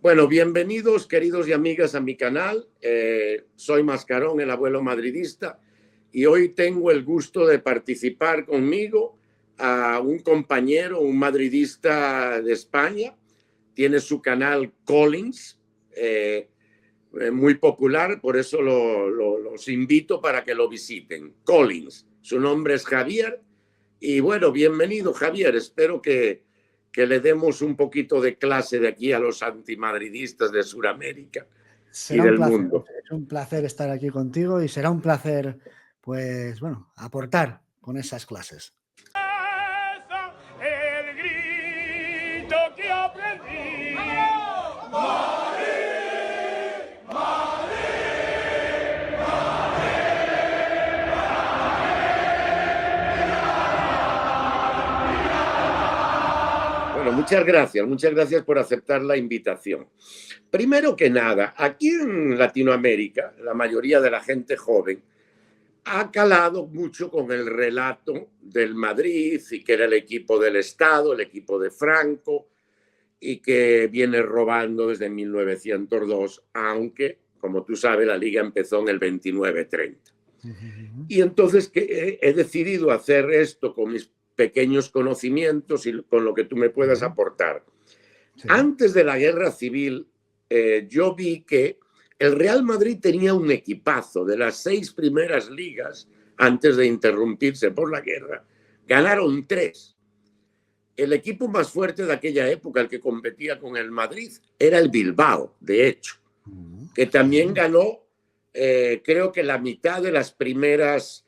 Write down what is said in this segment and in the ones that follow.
Bueno, bienvenidos queridos y amigas a mi canal. Soy Mascarón, el abuelo madridista, y hoy tengo el gusto de participar conmigo a un compañero, un madridista de España. Tiene su canal Collins, muy popular, por eso los invito para que lo visiten. Collins, su nombre es Javier. Y bueno, bienvenido Javier, espero que le demos un poquito de clase de aquí a los antimadridistas de Sudamérica y del mundo. Es un placer estar aquí contigo y será un placer, pues bueno, aportar con esas clases. El grito que aprendí. Bueno, muchas gracias por aceptar la invitación. Primero que nada, aquí en Latinoamérica, la mayoría de la gente joven ha calado mucho con el relato del Madrid y que era el equipo del Estado, el equipo de Franco, y que viene robando desde 1902, aunque, como tú sabes, la liga empezó en el 29-30. Y entonces he decidido hacer esto con mis pequeños conocimientos y con lo que tú me puedas aportar. Sí. Antes de la guerra civil, yo vi que el Real Madrid tenía un equipazo. De las 6 primeras ligas, antes de interrumpirse por la guerra, ganaron 3. El equipo más fuerte de aquella época, el que competía con el Madrid, era el Bilbao, de hecho, que también ganó, creo que la mitad de las primeras,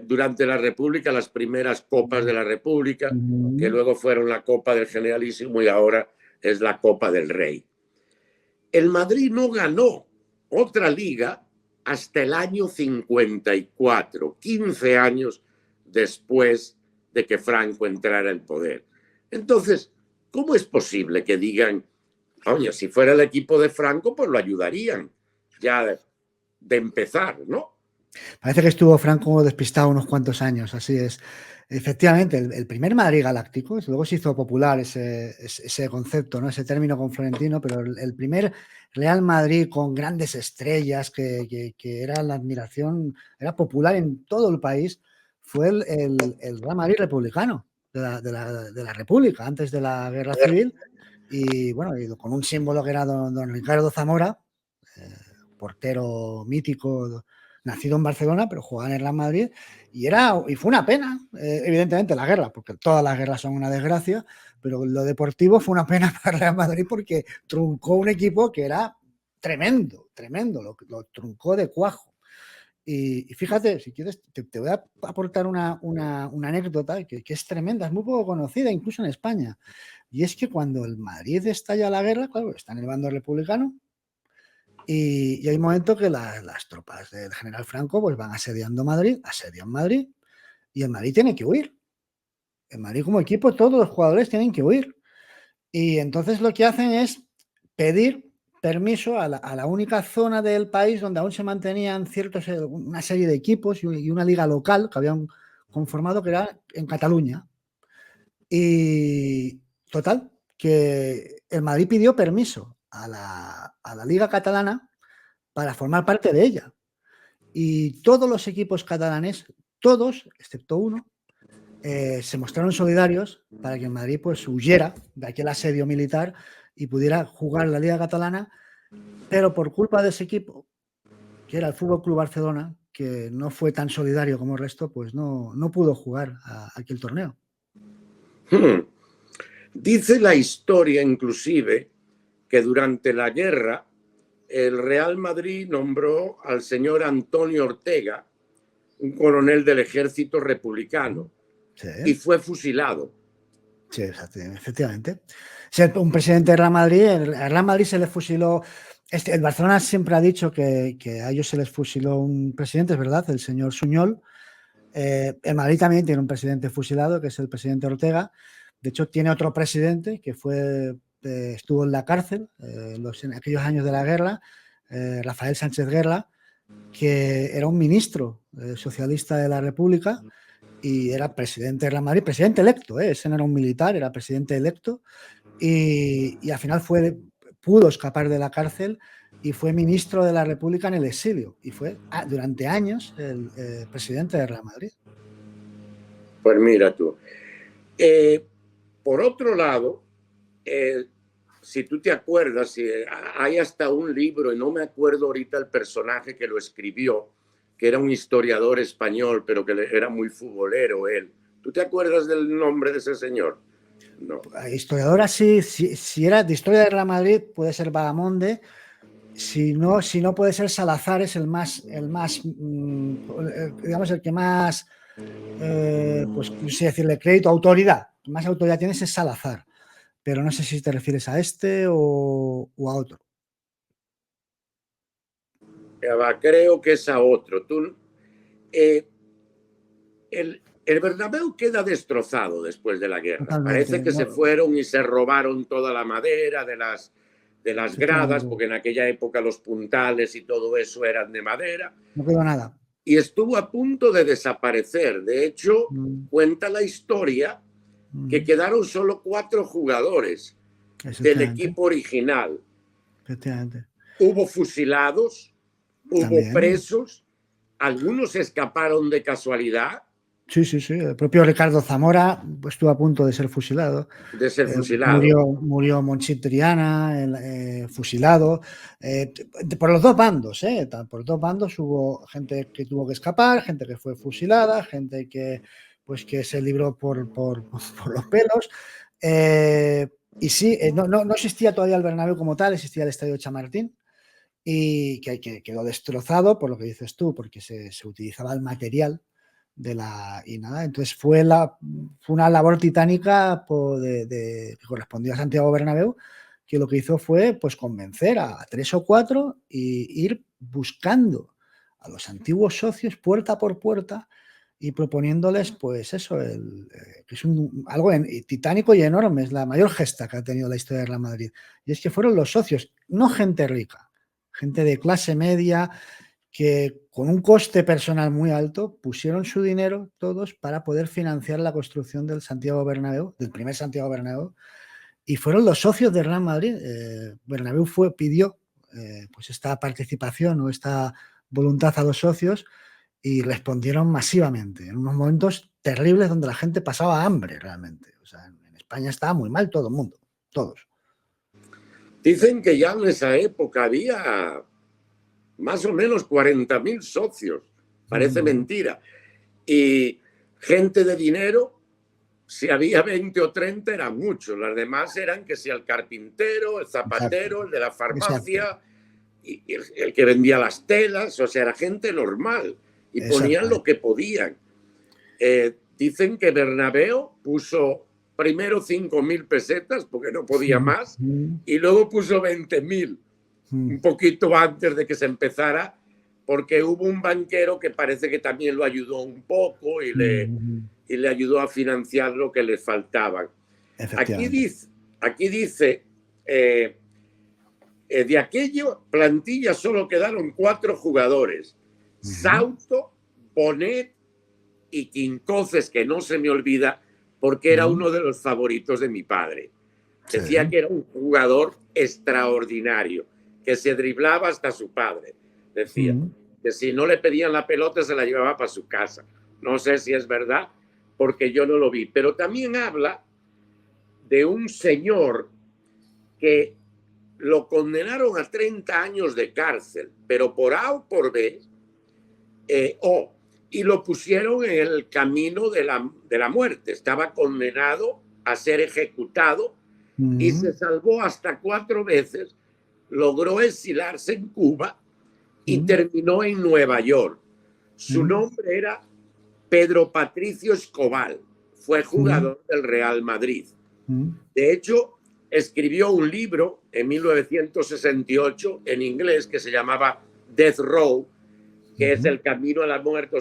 durante la República, las primeras copas de la República, que luego fueron la Copa del Generalísimo y ahora es la Copa del Rey. El Madrid no ganó otra liga hasta el año 54, 15 años después de que Franco entrara al poder. Entonces, ¿cómo es posible que digan, oye, si fuera el equipo de Franco, pues lo ayudarían ya de empezar, ¿no? Parece que estuvo Franco despistado unos cuantos años, así es. Efectivamente, el primer Madrid galáctico, luego se hizo popular ese concepto, ¿no? Ese término con Florentino, pero el primer Real Madrid con grandes estrellas que era la admiración, era popular en todo el país, fue el Real Madrid republicano de la República, antes de la Guerra Civil, y bueno, y con un símbolo que era don Ricardo Zamora, portero mítico, nacido en Barcelona, pero jugaba en el Real Madrid, y fue una pena, evidentemente, la guerra, porque todas las guerras son una desgracia, pero lo deportivo fue una pena para el Real Madrid porque truncó un equipo que era tremendo, lo truncó de cuajo. Y fíjate, si quieres, te voy a aportar una anécdota que es tremenda, es muy poco conocida, incluso en España, y es que cuando el Madrid estalla la guerra, claro, está en el bando republicano, y hay un momento que las tropas del general Franco pues van asedian Madrid, y el Madrid tiene que huir. El Madrid como equipo, todos los jugadores tienen que huir. Y entonces lo que hacen es pedir permiso a la única zona del país donde aún se mantenían una serie de equipos y una liga local que habían conformado, que era en Cataluña. Y total, que el Madrid pidió permiso a la Liga Catalana para formar parte de ella. Y todos los equipos catalanes, todos, excepto uno, se mostraron solidarios para que el Madrid pues huyera de aquel asedio militar y pudiera jugar la Liga Catalana, pero por culpa de ese equipo, que era el Fútbol Club Barcelona, que no fue tan solidario como el resto, pues no pudo jugar aquel torneo. Dice la historia, inclusive, que durante la guerra el Real Madrid nombró al señor Antonio Ortega, un coronel del ejército republicano, sí, y fue fusilado. Sí, efectivamente. Un presidente del Real Madrid, el Real Madrid se le fusiló. El Barcelona siempre ha dicho que a ellos se les fusiló un presidente, es verdad, el señor Suñol. El Madrid también tiene un presidente fusilado, que es el presidente Ortega. De hecho, tiene otro presidente que estuvo en la cárcel en aquellos años de la guerra, Rafael Sánchez Guerra, que era un ministro socialista de la República y era presidente de Real Madrid, presidente electo, ese no era un militar, era presidente electo, y al final fue pudo escapar de la cárcel y fue ministro de la República en el exilio y fue durante años el presidente de Real Madrid. Pues mira tú. Por otro lado, si tú te acuerdas, hay hasta un libro, y no me acuerdo ahorita el personaje que lo escribió, que era un historiador español, pero que era muy futbolero él. ¿Tú te acuerdas del nombre de ese señor? No. Historiador así, si era de historia de Real Madrid, puede ser Vagamonde. Si no puede ser Salazar, es el más digamos, el que más, pues no sé decirle crédito, autoridad. Más autoridad tienes es Salazar. Pero no sé si te refieres a este o a otro. Creo que es a otro. El Bernabéu queda destrozado después de la guerra. Totalmente, Parece que se fueron y se robaron toda la madera de las gradas, porque en aquella época los puntales y todo eso eran de madera. No quedó nada. Y estuvo a punto de desaparecer. De hecho, cuenta la historia que quedaron solo 4 jugadores del equipo original. Efectivamente. Hubo fusilados, hubo También. presos, algunos escaparon de casualidad. Sí. El propio Ricardo Zamora estuvo a punto de ser fusilado. Murió Monchi Triana, fusilado. Por los dos bandos, por los dos bandos hubo gente que tuvo que escapar, gente que fue fusilada, gente que se libró por los pelos. Y sí, no existía todavía el Bernabéu como tal, existía el Estadio Chamartín. Y que quedó destrozado, por lo que dices tú, porque se utilizaba el material entonces fue una labor titánica que correspondió a Santiago Bernabéu, que lo que hizo fue pues convencer a 3 o 4 y ir buscando a los antiguos socios puerta por puerta y proponiéndoles pues eso, que es algo titánico y enorme, es la mayor gesta que ha tenido la historia de Real Madrid, y es que fueron los socios, no gente rica, gente de clase media, que con un coste personal muy alto pusieron su dinero todos para poder financiar la construcción del Santiago Bernabéu, del primer Santiago Bernabéu, y fueron los socios de Real Madrid. Bernabéu pidió pues esta participación o esta voluntad a los socios y respondieron masivamente, en unos momentos terribles donde la gente pasaba hambre realmente. O sea, en España estaba muy mal todo el mundo, todos. Dicen que ya en esa época había más o menos 40.000 socios. Parece mentira. Y gente de dinero, si había 20 o 30 eran muchos. Las demás eran que si el carpintero, el zapatero, el de la farmacia, y el que vendía las telas. O sea, era gente normal. Y ponían lo que podían. Dicen que Bernabéu puso primero 5.000 pesetas, porque no podía más, y luego puso 20.000. Un poquito antes de que se empezara, porque hubo un banquero que parece que también lo ayudó un poco y le ayudó a financiar lo que le faltaba. Aquí dice de aquella plantilla solo quedaron 4 jugadores: Sauto, Bonet y Quincoces, que no se me olvida porque era uno de los favoritos de mi padre. Decía que era un jugador extraordinario, que se driblaba hasta su padre. Decía que si no le pedían la pelota se la llevaba para su casa. No sé si es verdad, porque yo no lo vi. Pero también habla de un señor que lo condenaron a 30 años de cárcel, pero por A o por B, y lo pusieron en el camino de la muerte. Estaba condenado a ser ejecutado y se salvó hasta 4 veces. Logró exilarse en Cuba y terminó en Nueva York. Su nombre era Pedro Patricio Escobar. Fue jugador del Real Madrid. De hecho, escribió un libro en 1968 en inglés que se llamaba Death Row, que es el camino a la muerte,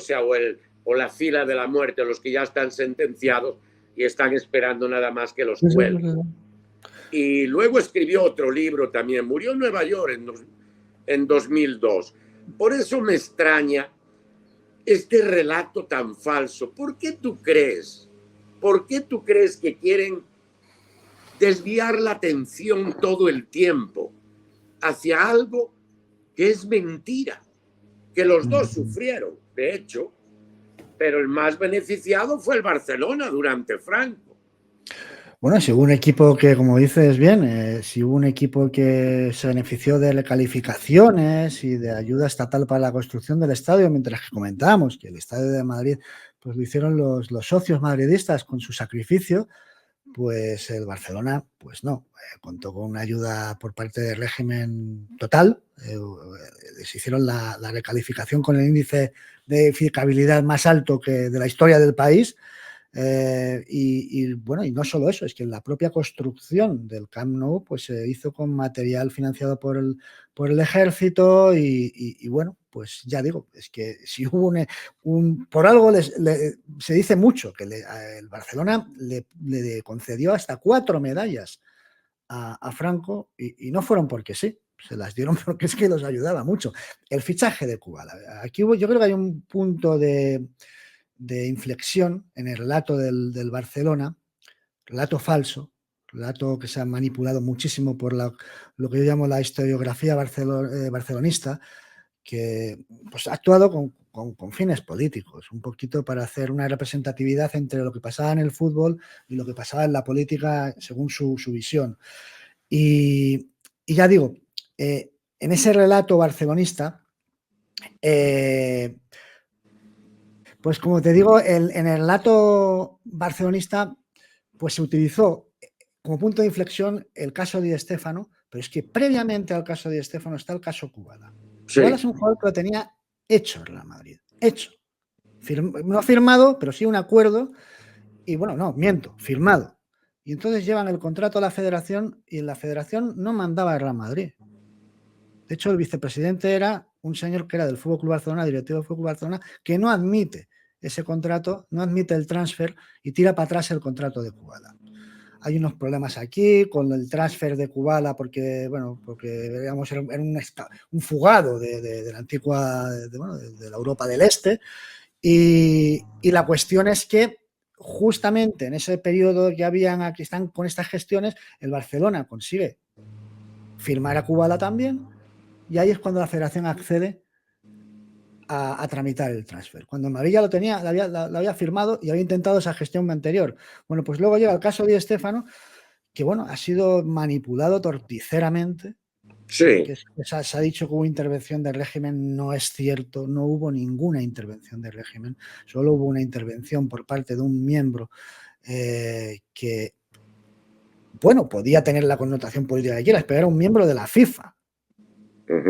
o la fila de la muerte, los que ya están sentenciados y están esperando nada más que los cuelguen. Y luego escribió otro libro también. Murió en Nueva York en 2002. Por eso me extraña este relato tan falso. ¿Por qué tú crees que quieren desviar la atención todo el tiempo hacia algo que es mentira, que los dos sufrieron, de hecho, pero el más beneficiado fue el Barcelona durante Franco. Bueno, si hubo un equipo que, como dices bien, si hubo un equipo que se benefició de recalificaciones y de ayuda estatal para la construcción del estadio, mientras que comentábamos que el estadio de Madrid pues lo hicieron los socios madridistas con su sacrificio, pues el Barcelona, pues no, contó con una ayuda por parte del régimen total. Les hicieron la recalificación con el índice de edificabilidad más alto que de la historia del país. Bueno, y no solo eso, es que la propia construcción del Camp Nou pues se hizo con material financiado por el ejército y bueno, pues ya digo, es que si hubo por algo se dice mucho que el Barcelona le concedió hasta 4 medallas a Franco y no fueron porque sí, se las dieron porque es que los ayudaba mucho. El fichaje de Kubala, aquí yo creo que hay un punto de inflexión en el relato del Barcelona, relato falso, relato que se ha manipulado muchísimo por lo que yo llamo la historiografía barcelonista, que pues, ha actuado con fines políticos, un poquito para hacer una representatividad entre lo que pasaba en el fútbol y lo que pasaba en la política según su visión. Y ya digo, en ese relato barcelonista, pues como te digo, en el relato barcelonista pues se utilizó como punto de inflexión el caso de Di Stéfano, pero es que previamente al caso de Di Stéfano está el caso Kubala. Sí. Kubala es un jugador que lo tenía hecho en Real Madrid, hecho. No firmado, pero sí un acuerdo, y bueno, no, miento, firmado. Y entonces llevan el contrato a la federación y la federación no mandaba a Real Madrid. De hecho, el vicepresidente era un señor que era del Fútbol Club Barcelona, directivo del Fútbol Club Barcelona, que no admite ese contrato, no admite el transfer y tira para atrás el contrato de Kubala. Hay unos problemas aquí con el transfer de Kubala porque digamos, era un fugado de la antigua, de la Europa del Este. Y la cuestión es que justamente en ese periodo que aquí están con estas gestiones, el Barcelona consigue firmar a Kubala también. Y ahí es cuando la federación accede a tramitar el transfer. Cuando Madrid ya lo tenía, lo había firmado y había intentado esa gestión anterior. Bueno, pues luego llega el caso de Di Stéfano, que bueno, ha sido manipulado torticeramente. Sí. Se ha dicho que hubo intervención del régimen, no es cierto, no hubo ninguna intervención del régimen, solo hubo una intervención por parte de un miembro que, bueno, podía tener la connotación política que quieras, pero era un miembro de la FIFA.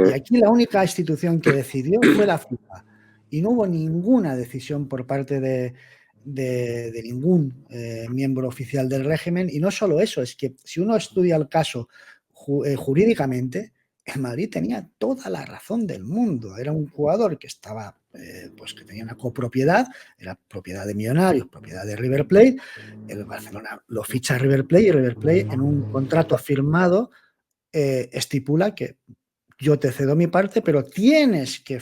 Y aquí la única institución que decidió fue la FIFA. Y no hubo ninguna decisión por parte de ningún miembro oficial del régimen. Y no solo eso, es que si uno estudia el caso jurídicamente, el Madrid tenía toda la razón del mundo. Era un jugador que estaba, pues que tenía una copropiedad, era propiedad de Millonarios, propiedad de River Plate. El Barcelona lo ficha a River Plate y River Plate en un contrato firmado estipula que yo te cedo mi parte, pero tienes que,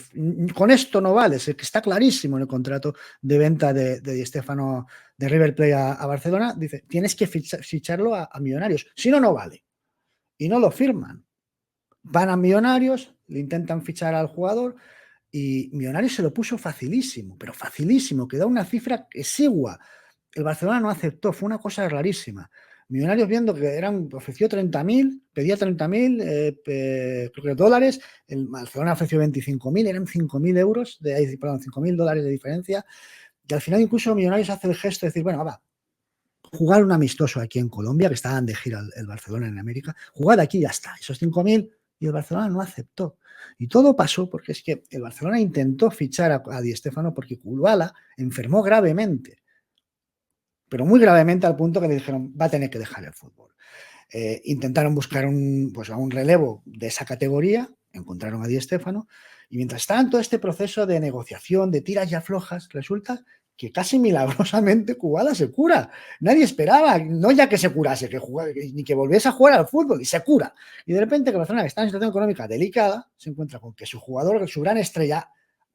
con esto no vale, es que está clarísimo en el contrato de venta de Di Stéfano de River Plate a Barcelona, dice, tienes que ficharlo a Millonarios, si no, no vale. Y no lo firman. Van a Millonarios, le intentan fichar al jugador y Millonarios se lo puso facilísimo, pero facilísimo, que da una cifra exigua. El Barcelona no aceptó, fue una cosa rarísima. Millonarios viendo que ofreció 30.000, pedía 30.000 creo que dólares, el Barcelona ofreció 25.000, eran 5.000 euros, perdón, 5.000 dólares de diferencia, y al final incluso Millonarios hace el gesto de decir, bueno, va, jugar un amistoso aquí en Colombia, que estaban de gira el Barcelona en América, jugad aquí y ya está, esos 5.000, y el Barcelona no aceptó. Y todo pasó porque es que el Barcelona intentó fichar a Di Stéfano porque Kubala enfermó gravemente, pero muy gravemente al punto que le dijeron va a tener que dejar el fútbol. Intentaron buscar a un relevo de esa categoría, encontraron a Di Stéfano y mientras estaba en todo este proceso de negociación, de tiras y aflojas, resulta que casi milagrosamente Kubala se cura. Nadie esperaba, no ya que se curase, ni que volviese a jugar al fútbol, y se cura. Y de repente que Barcelona, que está en una situación económica delicada, se encuentra con que su jugador, su gran estrella,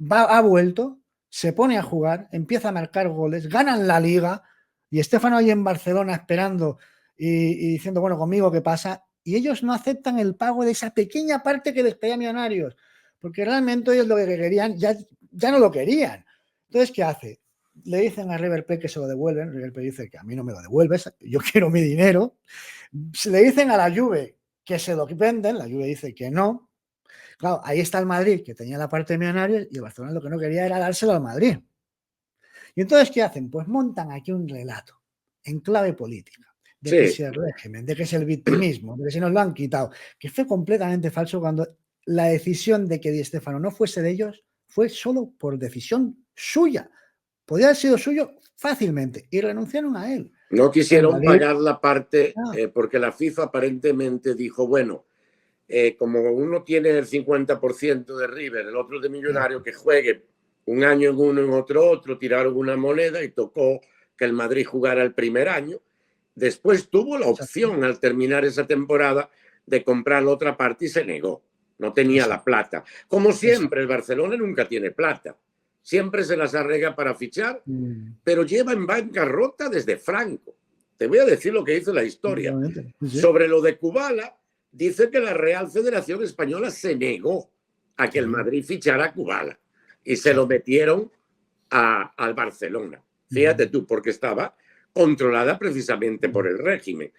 ha vuelto, se pone a jugar, empieza a marcar goles, ganan la Liga, y Stéfano ahí en Barcelona esperando y diciendo, bueno, conmigo qué pasa, y ellos no aceptan el pago de esa pequeña parte que les pedía Millonarios, porque realmente ellos lo que querían ya no lo querían. Entonces, ¿qué hace? Le dicen a River Plate que se lo devuelven. River Plate dice que a mí no me lo devuelves, yo quiero mi dinero. Le dicen a la Juve que se lo venden, la Juve dice que no. Claro, ahí está el Madrid, que tenía la parte de Millonarios, y el Barcelona lo que no quería era dárselo al Madrid. Y entonces, ¿qué hacen? Pues montan aquí un relato en clave política, de que si el régimen, de que es el victimismo, de que si nos lo han quitado, que fue completamente falso cuando la decisión de que Di Stéfano no fuese de ellos fue solo por decisión suya. Podría haber sido suyo fácilmente y renunciaron a él. No quisieron pagar la parte porque la FIFA aparentemente dijo, bueno, como uno tiene el 50% de River, el otro de Millonario, que juegue un año en uno, en otro, tiraron una moneda y tocó que el Madrid jugara el primer año. Después tuvo la opción al terminar esa temporada de comprar la otra parte y se negó. No tenía la plata. Como siempre, el Barcelona nunca tiene plata. Siempre se las arregla para fichar, pero lleva en bancarrota desde Franco. Te voy a decir lo que dice la historia. Sobre lo de Kubala, dice que la Real Federación Española se negó a que el Madrid fichara a Kubala y se lo metieron al Barcelona. Fíjate tú, porque estaba controlada precisamente por el régimen.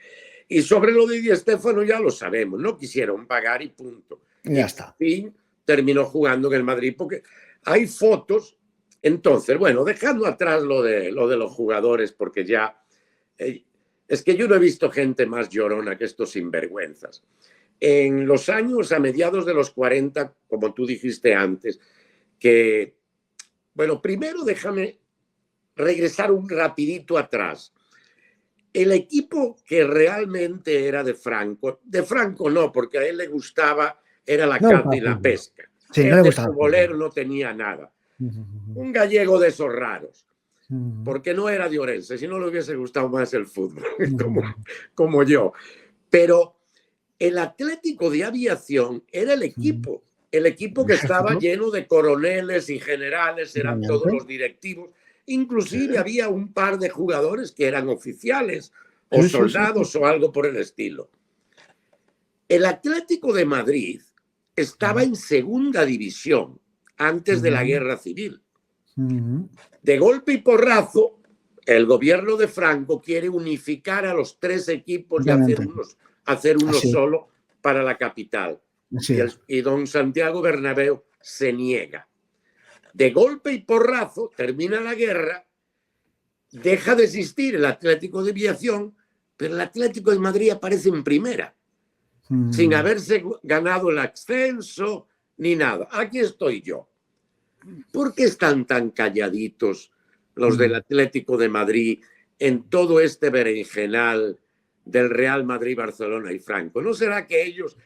Y sobre lo de Di Stéfano ya lo sabemos, no quisieron pagar y punto. Ya está. Y terminó jugando en el Madrid porque hay fotos. Entonces, bueno, dejando atrás lo de los jugadores, porque ya es que yo no he visto gente más llorona que estos sinvergüenzas. En los años, a mediados de los 40, como tú dijiste antes, que, bueno, primero déjame regresar un rapidito atrás. El equipo que realmente era de Franco no, porque a él le gustaba, era la caza y la pesca. Sí, el no le de gustaba. futbolero no tenía nada. Un gallego de esos raros, porque no era de Orense, si no le hubiese gustado más el fútbol, como yo. Pero el Atlético de Aviación era el equipo que estaba lleno de coroneles y generales, eran todos los directivos. Inclusive había un par de jugadores que eran oficiales o soldados o algo por el estilo. El Atlético de Madrid estaba en segunda división antes de la guerra civil. De golpe y porrazo, el gobierno de Franco quiere unificar a los tres equipos y hacer uno solo para la capital. Y don Santiago Bernabéu se niega. De golpe y porrazo, termina la guerra, deja de existir el Atlético de Aviación, pero el Atlético de Madrid aparece en primera, sin haberse ganado el ascenso ni nada. Aquí estoy yo. ¿Por qué están tan calladitos los del Atlético de Madrid en todo este berenjenal del Real Madrid, Barcelona y Franco? ¿No será que ellos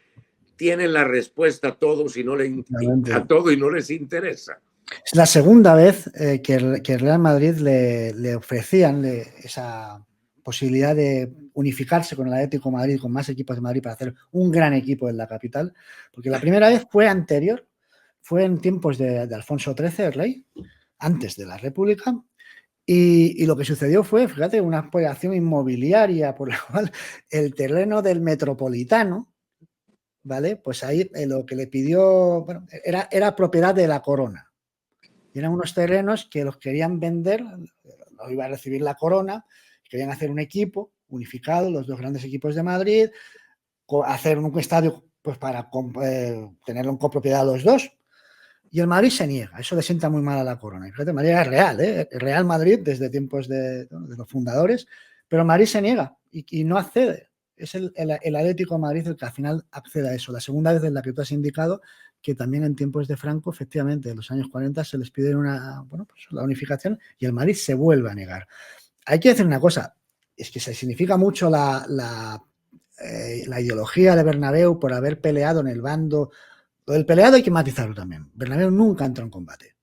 tienen la respuesta a todo, a todo y no les interesa? Es la segunda vez que el Real Madrid le ofrecían esa posibilidad de unificarse con el Atlético de Madrid, con más equipos de Madrid, para hacer un gran equipo en la capital. Porque la primera vez fue anterior, fue en tiempos de Alfonso XIII, el rey, antes de la República. Y lo que sucedió fue, fíjate, una operación inmobiliaria por la cual el terreno del Metropolitano, ¿vale? Pues ahí lo que le pidió, bueno, era propiedad de la corona. Y eran unos terrenos que los querían vender, lo iba a recibir la corona, querían hacer un equipo unificado, los dos grandes equipos de Madrid, hacer un estadio pues para tenerlo en copropiedad los dos. Y el Madrid se niega, eso le sienta muy mal a la corona. Y fíjate, Madrid es real, el Real Madrid desde tiempos de los fundadores, pero el Madrid se niega y no accede. Es el Atlético de Madrid el que al final accede a eso. La segunda vez en la que tú has indicado que también en tiempos de Franco, efectivamente, en los años 40 se les pide la unificación y el Madrid se vuelve a negar. Hay que decir una cosa, es que se significa mucho la ideología de Bernabéu por haber peleado en el bando. Lo del peleado hay que matizarlo también. Bernabéu nunca entró en combate.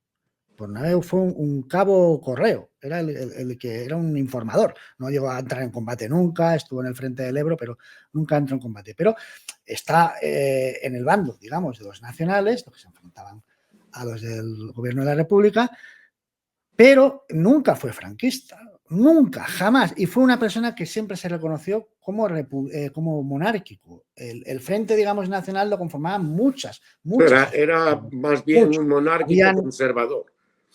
Bernabéu fue un cabo correo, era el que era un informador, no llegó a entrar en combate nunca, estuvo en el frente del Ebro, pero nunca entró en combate. Pero está en el bando, digamos, de los nacionales, los que se enfrentaban a los del gobierno de la República, pero nunca fue franquista. Nunca, jamás. Y fue una persona que siempre se reconoció como monárquico. El frente, digamos, nacional lo conformaban muchas Era asociaciones. más bien Muchos. un monárquico Habían, conservador.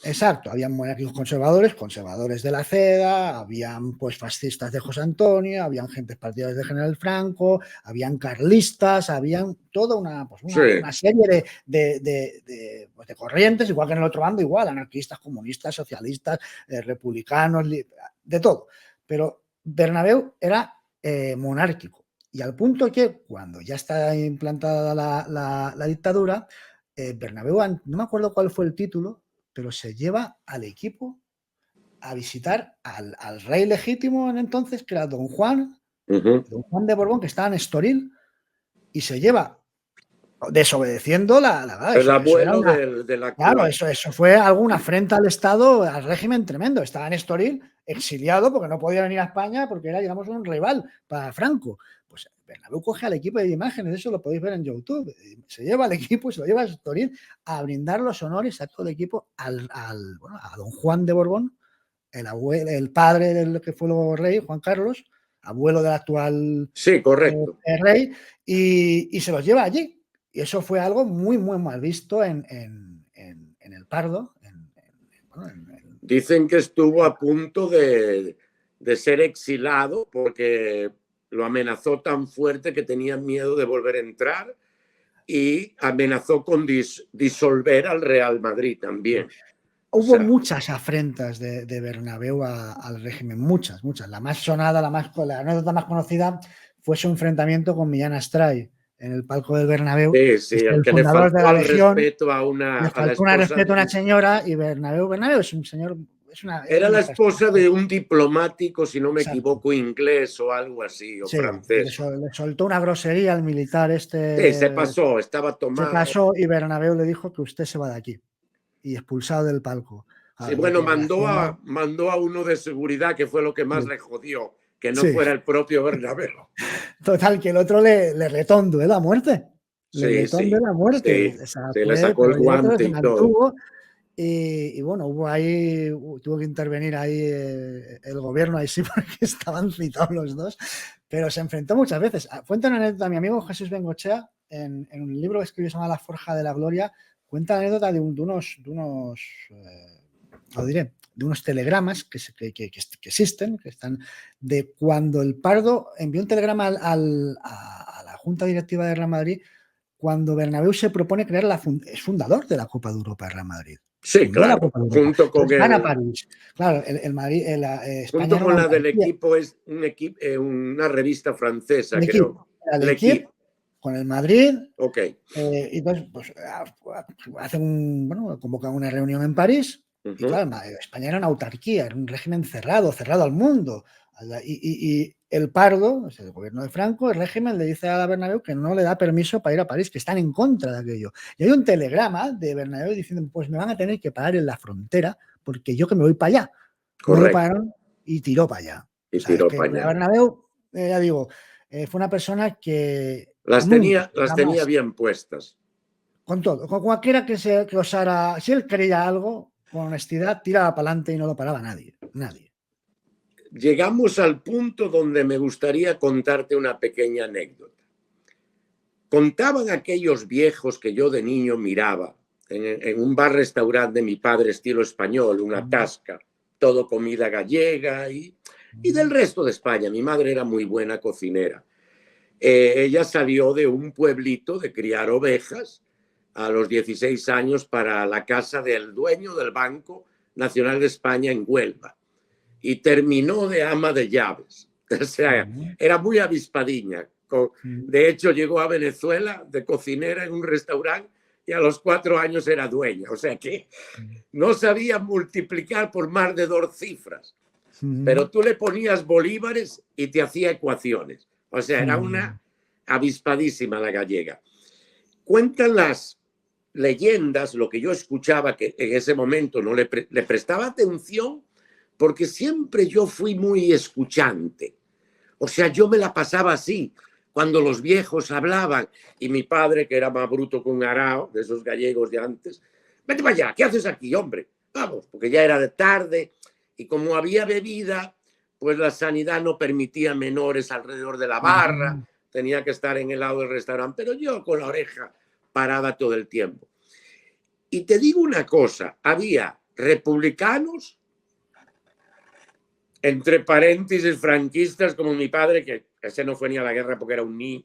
exacto, habían monárquicos conservadores, conservadores de la Ceda, habían pues fascistas de José Antonio, habían gentes partidarios de General Franco, habían carlistas, habían toda Sí, una serie pues, de corrientes, igual que en el otro bando, igual, anarquistas, comunistas, socialistas, republicanos, de todo. Pero Bernabéu era monárquico. Y al punto que cuando ya está implantada la dictadura, Bernabéu, no me acuerdo cuál fue el título, pero se lleva al equipo a visitar al rey legítimo en entonces, que era don Juan de Borbón, que estaba en Estoril, y se lleva, desobedeciendo el eso era abuelo una, del claro, actual. eso fue alguna afrenta al Estado, al régimen tremendo. Estaba en Estoril, exiliado, porque no podía venir a España, porque era, digamos, un rival para Franco. Pues Bernabéu coge al equipo de imágenes, eso lo podéis ver en YouTube. Se lleva al equipo y se lo lleva a Estoril a brindar los honores a todo el equipo a don Juan de Borbón, el padre del que fue luego rey, Juan Carlos, abuelo del actual Sí, correcto. rey, y se los lleva allí. Y eso fue algo muy, muy mal visto en el Pardo. Dicen que estuvo a punto de ser exilado porque lo amenazó tan fuerte que tenían miedo de volver a entrar y amenazó con disolver al Real Madrid también. O Hubo sea, muchas afrentas de Bernabéu al régimen, muchas. La más sonada, la anécdota más conocida fue su enfrentamiento con Millán Astray en el palco del Bernabéu. sí, Es el el que le fundador de faltó la al Legión. respeto Le a la faltó un esposa respeto a de una señora y Bernabéu es un señor, Era la esposa persona. de un diplomático, si no me Exacto. equivoco, inglés o algo así, o Sí, y francés. le soltó una grosería al militar Sí, se pasó, estaba se tomado. pasó y Bernabéu le dijo que usted se va de aquí y expulsado del palco. Sí, Claro, bueno, lo reaccionó. mandó a uno de seguridad, que fue lo que más Sí, le jodió, que no sí. fuera el propio Bernabéu. Total, que el otro le retondó la muerte. Le Sí, retondó sí, la muerte. sí. O sea, Se le sacó el pero el otro guante se y todo. mantuvo. Y bueno, tuvo que intervenir ahí el gobierno, ahí sí, porque estaban citados los dos, pero se enfrentó muchas veces. Cuenta una anécdota, mi amigo Jesús Bengochea, en un libro que escribió, se llama La Forja de la Gloria, cuenta la anécdota de unos lo diré, de unos telegramas que existen, que están, de cuando el Pardo envió un telegrama a la Junta Directiva de Real Madrid cuando Bernabéu se propone crear es fundador de la Copa de Europa de Real Madrid. Sí, Fundó la claro, Copa de Europa. Entonces van a París. Claro, el Madrid, España junto era con una la del autarquía. equipo, es una revista francesa, El creo. equipo, era el L'Equipe, equipo con el Madrid. ok. Y entonces, pues, convocan una reunión en París. Y claro, España era una autarquía, era un régimen cerrado al mundo. Y el Pardo, el gobierno de Franco, el régimen le dice a la Bernabéu que no le da permiso para ir a París, que están en contra de aquello. Y hay un telegrama de Bernabéu diciendo, pues me van a tener que parar en la frontera porque yo que me voy para allá. No le Correcto. pararon y tiró para allá. O Y sea, es tiró que para la allá. Bernabéu, ya digo, fue una persona que Las nunca, tenía jamás, bien puestas. con todo, con cualquiera que osara, si él quería algo, con honestidad, tiraba para adelante y no lo paraba nadie. Llegamos al punto donde me gustaría contarte una pequeña anécdota. Contaban aquellos viejos que yo de niño miraba en un bar-restaurante de mi padre estilo español, una tasca, todo comida gallega y del resto de España. Mi madre era muy buena cocinera. Ella salió de un pueblito de criar ovejas a los 16 años para la casa del dueño del Banco Nacional de España en Huelva y terminó de ama de llaves. O sea, era muy avispadiña. De hecho, llegó a Venezuela de cocinera en un restaurante y a los 4 años era dueña. O sea que no sabía multiplicar por más de 2 cifras. Pero tú le ponías bolívares y te hacía ecuaciones. O sea, era una avispadísima la gallega. Cuentan las leyendas, lo que yo escuchaba, que en ese momento no le prestaba atención, porque siempre yo fui muy escuchante. O sea, yo me la pasaba así, cuando los viejos hablaban, y mi padre, que era más bruto que un arao, de esos gallegos de antes, vete para allá, ¿qué haces aquí, hombre? Vamos, porque ya era de tarde, Y como había bebida, pues la sanidad no permitía menores alrededor de la barra, tenía que estar en el lado del restaurante, pero yo con la oreja parada todo el tiempo. Y te digo una cosa, había republicanos, entre paréntesis franquistas, como mi padre, que ese no fue ni a la guerra porque era un niño.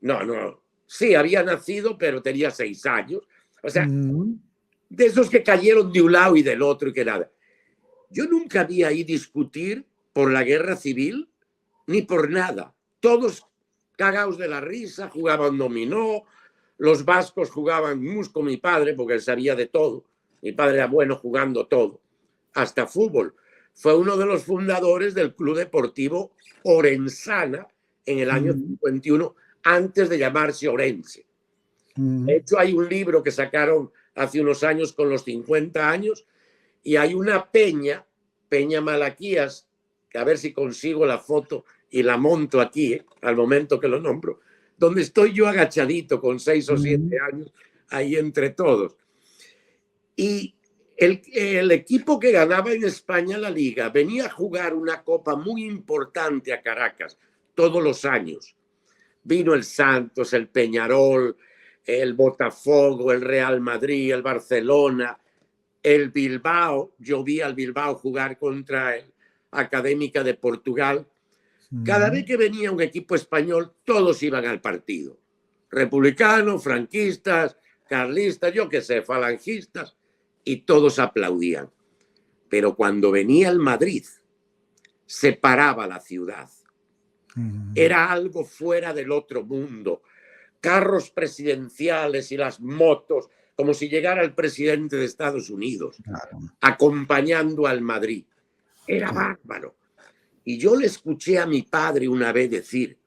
No. Sí, había nacido, pero tenía 6 años. O sea, de esos que cayeron de un lado y del otro y que nada. Yo nunca vi ahí discutir por la guerra civil ni por nada. Todos cagados de la risa, jugaban dominó, los vascos jugaban mus con mi padre porque él sabía de todo. Mi padre era bueno jugando todo, hasta fútbol. Fue uno de los fundadores del Club Deportivo Orensana en el año 51, antes de llamarse Orense. De hecho, hay un libro que sacaron hace unos años con los 50 años y hay una peña, Peña Malaquías, que a ver si consigo la foto y la monto aquí, al momento que lo nombro, donde estoy yo agachadito con 6 o 7 años, ahí entre todos. Y el equipo que ganaba en España la Liga venía a jugar una copa muy importante a Caracas todos los años. Vino el Santos, el Peñarol, el Botafogo, el Real Madrid, el Barcelona, el Bilbao. Yo vi al Bilbao jugar contra el Académica de Portugal. Cada vez que venía un equipo español, todos iban al partido. Republicanos, franquistas, carlistas, yo qué sé, falangistas, y todos aplaudían. Pero cuando venía el Madrid, se paraba la ciudad. Era algo fuera del otro mundo. Carros presidenciales y las motos, como si llegara el presidente de Estados Unidos, acompañando al Madrid. Era bárbaro. Y yo le escuché a mi padre una vez decir,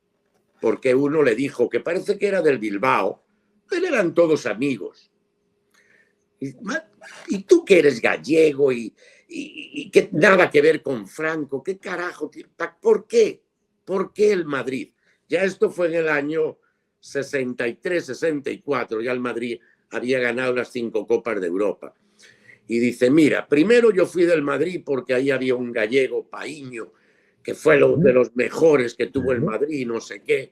porque uno le dijo que parece que era del Bilbao, pero eran todos amigos. Y tú que eres gallego y que nada que ver con Franco, ¿qué carajo? ¿Por qué? ¿Por qué el Madrid? Ya esto fue en el año 63, 64, ya el Madrid había ganado las 5 Copas de Europa. Y dice, mira, primero yo fui del Madrid porque ahí había un gallego, Paíño, que fue de los mejores que tuvo el Madrid, no sé qué.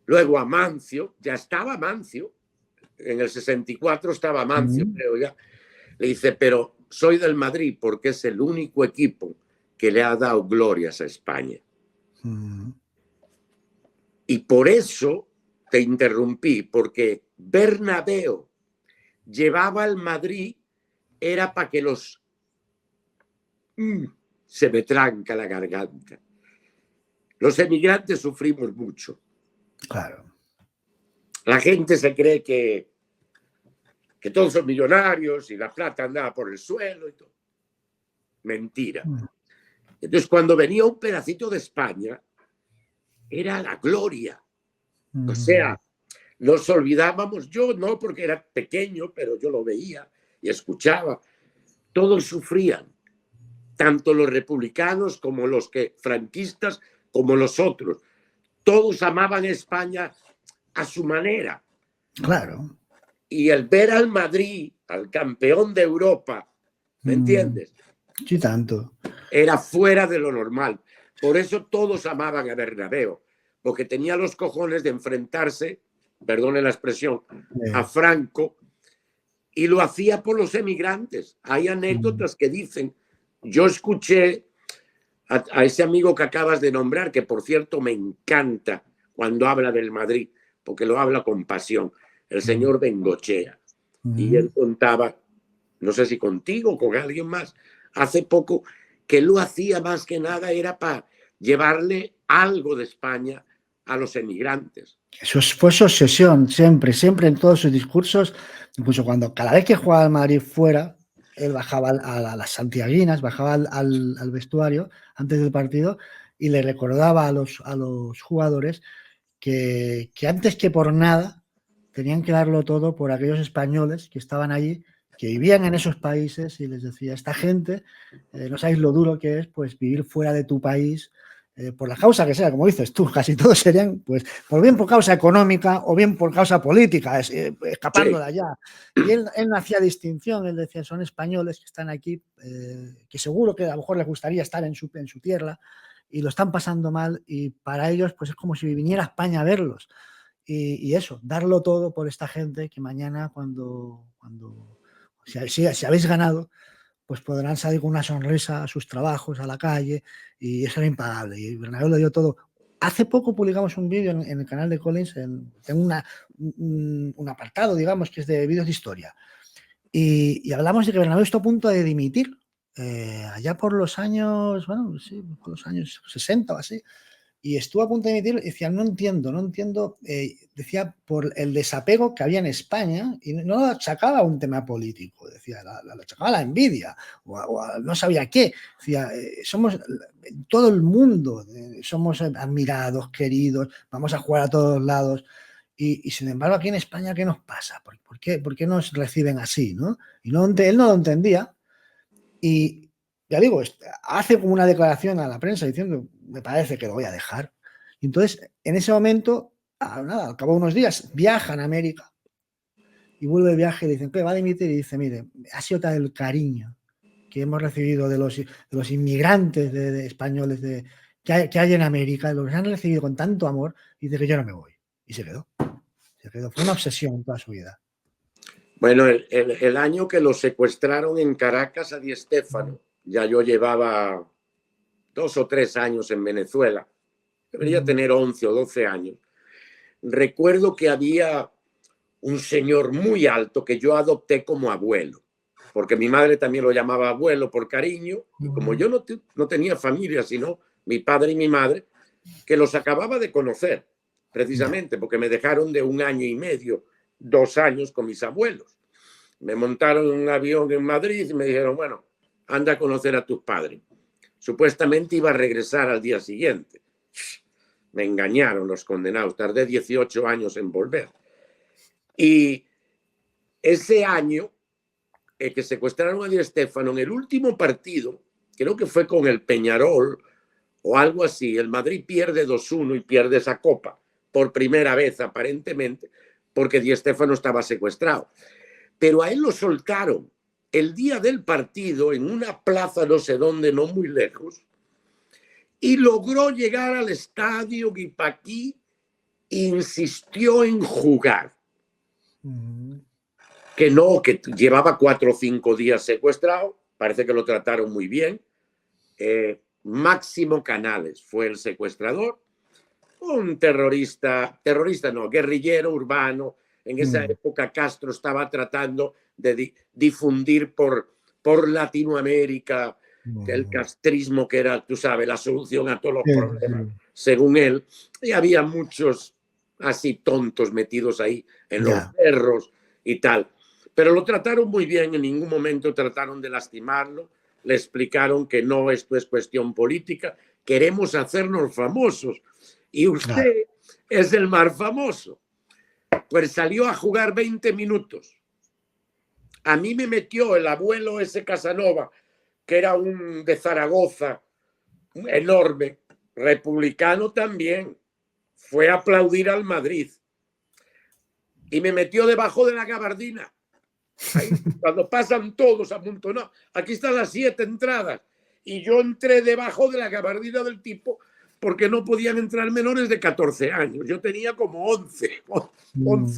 Luego Amancio, ya estaba Amancio, en el 64 estaba Amancio, creo ya. Le dice, pero soy del Madrid porque es el único equipo que le ha dado glorias a España. Y por eso te interrumpí, porque Bernabéu llevaba al Madrid, era para que los... se me tranca la garganta. Los emigrantes sufrimos mucho. Claro. La gente se cree que todos son millonarios y la plata andaba por el suelo y todo. Mentira. Entonces, cuando venía un pedacito de España, era la gloria. O sea, nos olvidábamos, yo no porque era pequeño, pero yo lo veía y escuchaba. Todos sufrían, tanto los republicanos como los franquistas, como los otros. Todos amaban España a su manera. Claro. Y el ver al Madrid, al campeón de Europa, ¿me entiendes? Sí, tanto. Era fuera de lo normal. Por eso todos amaban a Bernabéu, porque tenía los cojones de enfrentarse, perdone la expresión, a Franco, y lo hacía por los emigrantes. Hay anécdotas que dicen, yo escuché a ese amigo que acabas de nombrar, que por cierto me encanta cuando habla del Madrid, porque lo habla con pasión, el señor Bengochea. Y él contaba, no sé si contigo o con alguien más, hace poco, que lo hacía más que nada era para llevarle algo de España a los emigrantes. Eso fue su obsesión, siempre en todos sus discursos, incluso cuando cada vez que jugaba el Madrid fuera, él bajaba a las santiaguinas, bajaba al vestuario antes del partido y le recordaba a los jugadores que antes que por nada tenían que darlo todo por aquellos españoles que estaban allí, que vivían en esos países, y les decía, esta gente, no sabéis lo duro que es pues vivir fuera de tu país por la causa que sea, como dices tú, casi todos serían, pues, por bien por causa económica o bien por causa política, escapando de allá. Y él no hacía distinción, él decía, son españoles que están aquí, que seguro que a lo mejor les gustaría estar en su tierra y lo están pasando mal, y para ellos pues es como si viniera a España a verlos. Y eso, darlo todo por esta gente que mañana si habéis ganado, pues podrán salir con una sonrisa a sus trabajos, a la calle, y eso era impagable. Y Bernabéu lo dio todo. Hace poco publicamos un vídeo en el canal de Collins, tengo un apartado, digamos, que es de vídeos de historia. Y hablamos de que Bernabéu está a punto de dimitir, allá por los años, bueno, sí, por los años 60 o así. Y estuvo a punto de emitir, decía, no entiendo, decía, por el desapego que había en España, y no lo achacaba a un tema político, decía, lo achacaba a la envidia, o no sabía qué. Decía, somos, todo el mundo, somos admirados, queridos, vamos a jugar a todos lados, y sin embargo aquí en España, ¿qué nos pasa? ¿Por qué nos reciben así? ¿No? Y él no lo entendía, y ya digo, hace como una declaración a la prensa diciendo, me parece que lo voy a dejar. Y entonces, en ese momento, al cabo de unos días, viajan a América y vuelve el viaje y dicen, ¿qué va a dimitir? Y dice, mire, ha sido tal el cariño que hemos recibido de los inmigrantes de españoles que hay en América, los han recibido con tanto amor, y dice que yo no me voy. Y se quedó. Fue una obsesión toda su vida. Bueno, el año que lo secuestraron en Caracas a Di Stéfano, ya yo llevaba 2 o 3 años en Venezuela, debería tener 11 o 12 años. Recuerdo que había un señor muy alto que yo adopté como abuelo, porque mi madre también lo llamaba abuelo por cariño, y como yo no tenía familia, sino mi padre y mi madre, que los acababa de conocer, precisamente porque me dejaron de 1 año y medio, 2 años con mis abuelos. Me montaron en un avión en Madrid y me dijeron, bueno, anda a conocer a tus padres. Supuestamente iba a regresar al día siguiente. Me engañaron los condenados. Tardé 18 años en volver. Y ese año que secuestraron a Di Stéfano, en el último partido, creo que fue con el Peñarol o algo así, el Madrid pierde 2-1 y pierde esa copa por primera vez aparentemente, porque Di Stéfano estaba secuestrado. Pero a él lo soltaron el día del partido en una plaza no sé dónde, no muy lejos, y logró llegar al estadio Guipaquí e insistió en jugar. Que no, que llevaba 4 o 5 días secuestrado, parece que lo trataron muy bien. Máximo Canales fue el secuestrador, un guerrillero urbano. En esa época Castro estaba tratando de difundir por Latinoamérica el castrismo, que era, tú sabes, la solución a todos los problemas, según él. Y había muchos así tontos metidos ahí en los cerros y tal. Pero lo trataron muy bien, en ningún momento trataron de lastimarlo. Le explicaron que no, esto es cuestión política, queremos hacernos famosos. Y usted es el más famoso. Pues salió a jugar 20 minutos. A mí me metió el abuelo ese Casanova, que era un de Zaragoza, enorme, republicano también. Fue a aplaudir al Madrid. Y me metió debajo de la gabardina. Ahí, cuando pasan todos amontonados. Aquí están las 7 entradas. Y yo entré debajo de la gabardina del tipo, porque no podían entrar menores de 14 años. Yo tenía como 11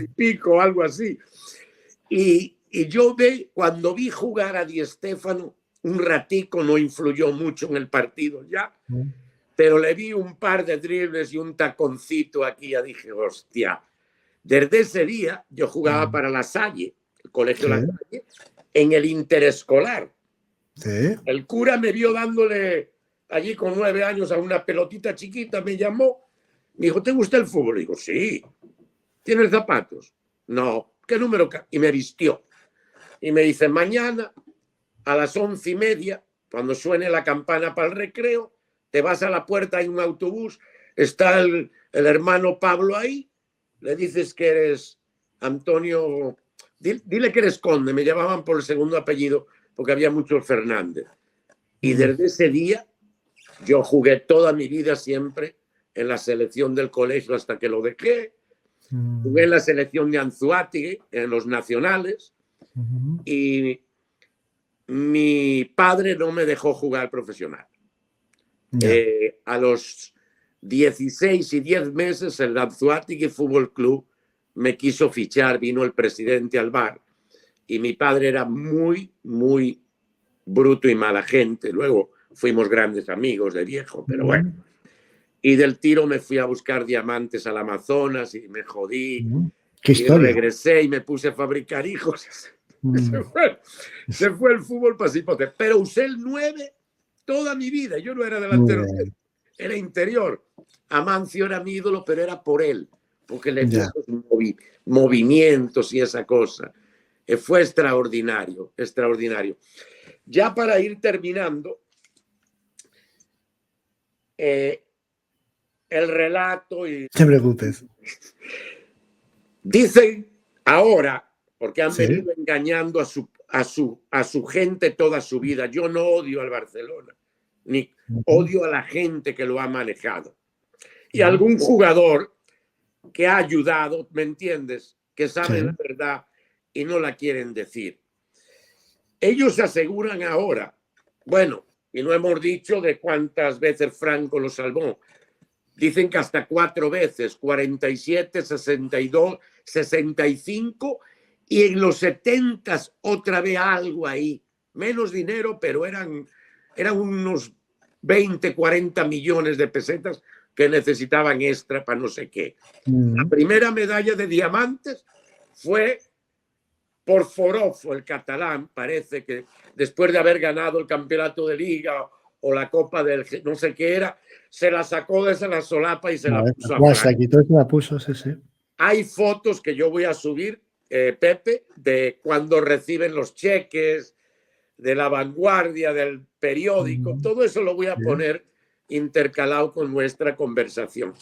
y pico, algo así. Y yo cuando vi jugar a Di Stéfano, un ratico, no influyó mucho en el partido ya, pero le vi un par de dribles y un taconcito aquí, ya dije, hostia. Desde ese día yo jugaba para La Salle, el colegio La Salle, en el interescolar. El cura me vio dándole allí con 9 años a una pelotita chiquita, me llamó, me dijo, ¿te gusta el fútbol? Y digo, sí. ¿Tienes zapatos? No. ¿Qué número? Y me vistió. Y me dice, mañana a las 11:30, cuando suene la campana para el recreo, te vas a la puerta, hay un autobús, está el hermano Pablo ahí, le dices que eres Antonio, dile que eres Conde, me llamaban por el segundo apellido porque había muchos Fernández. Y desde ese día Yo jugué toda mi vida siempre en la selección del colegio hasta que lo dejé. Jugué en la selección de Anzoátegui, en los nacionales, y mi padre no me dejó jugar profesional. A los 16 y 10 meses el Anzoátegui Fútbol Club me quiso fichar, vino el presidente al bar y mi padre era muy, muy bruto y mala gente. Luego fuimos grandes amigos de viejo, pero bueno. Y del tiro me fui a buscar diamantes al Amazonas y me jodí. ¿Qué y historia? regresé y me puse a fabricar hijos. Se fue el fútbol pasipote. Pero usé el 9 toda mi vida. Yo no era delantero, era interior. Amancio era mi ídolo, pero era por él, porque le dio movimientos y esa cosa. Fue extraordinario, extraordinario. Ya para ir terminando, el relato y... No te preocupes. Dicen ahora, porque han venido engañando a su gente toda su vida. Yo no odio al Barcelona, ni odio a la gente que lo ha manejado. Y algún jugador que ha ayudado, ¿me entiendes? Que sabe la verdad y no la quieren decir. Ellos aseguran ahora, bueno, y no hemos dicho de cuántas veces Franco lo salvó. Dicen que hasta 4 veces, 47, 62, 65 y en los 70 otra vez algo ahí. Menos dinero, pero eran unos 20, 40 millones de pesetas que necesitaban extra para no sé qué. La primera medalla de diamantes fue por Forofo, el catalán, parece que después de haber ganado el campeonato de liga o la copa del no sé qué era, se la sacó desde la solapa y se la puso a Franco. Se quitó y se la puso, sí. Hay fotos que yo voy a subir, Pepe, de cuando reciben los cheques, de La Vanguardia, del periódico, todo eso lo voy a poner intercalado con nuestra conversación.